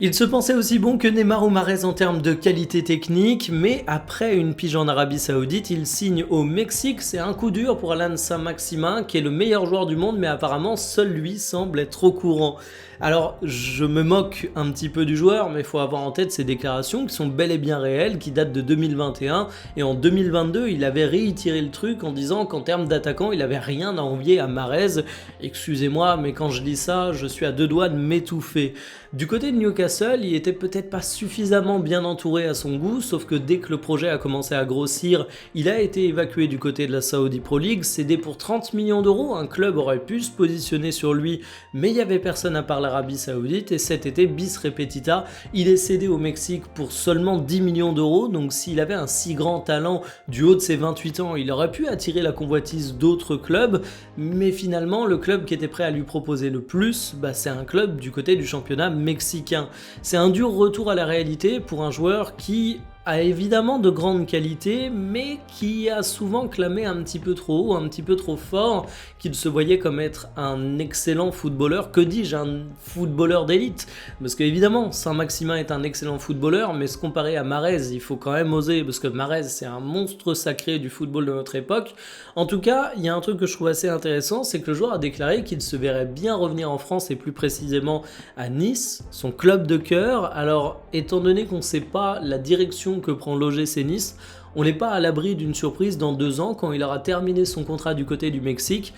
Il se pensait aussi bon que Neymar ou Mahrez en termes de qualité technique, mais après une pige en Arabie Saoudite, il signe au Mexique. C'est un coup dur pour Alan Saint-Maximin, qui est le meilleur joueur du monde, mais apparemment seul lui semble être au courant. Alors, je me moque un petit peu du joueur, mais il faut avoir en tête ses déclarations qui sont bel et bien réelles, qui datent de 2021, et en 2022, il avait réitéré le truc en disant qu'en termes d'attaquant, il avait rien à envier à Mahrez. Excusez-moi, mais quand je lis ça, je suis à deux doigts de m'étouffer. Du côté de Newcastle, il était peut-être pas suffisamment bien entouré à son goût, sauf que dès que le projet a commencé à grossir, il a été évacué du côté de la Saudi Pro League, cédé pour 30 millions d'euros. Un club aurait pu se positionner sur lui, mais il n'y avait personne à part l'Arabie Saoudite, et cet été, bis repetita, il est cédé au Mexique pour seulement 10 millions d'euros, donc s'il avait un si grand talent du haut de ses 28 ans, il aurait pu attirer la convoitise d'autres clubs, mais finalement, le club qui était prêt à lui proposer le plus, c'est un club du côté du championnat mexicain. C'est un dur retour à la réalité pour un joueur qui a évidemment de grandes qualités, mais qui a souvent clamé un petit peu trop haut, un petit peu trop fort, qu'il se voyait comme être un excellent footballeur, que dis-je, un footballeur d'élite. Parce qu'évidemment, Saint-Maximin est un excellent footballeur, mais se comparer à Mahrez, il faut quand même oser, parce que Mahrez, c'est un monstre sacré du football de notre époque. En tout cas, il y a un truc que je trouve assez intéressant, c'est que le joueur a déclaré qu'il se verrait bien revenir en France, et plus précisément à Nice, son club de cœur. Alors, étant donné qu'on ne sait pas la direction que prend l'OGC Nice, on n'est pas à l'abri d'une surprise dans 2 ans quand il aura terminé son contrat du côté du Mexique.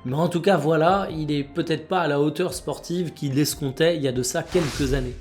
Mais en tout cas, voilà, il est peut-être pas à la hauteur sportive qu'il escomptait il y a de ça quelques années.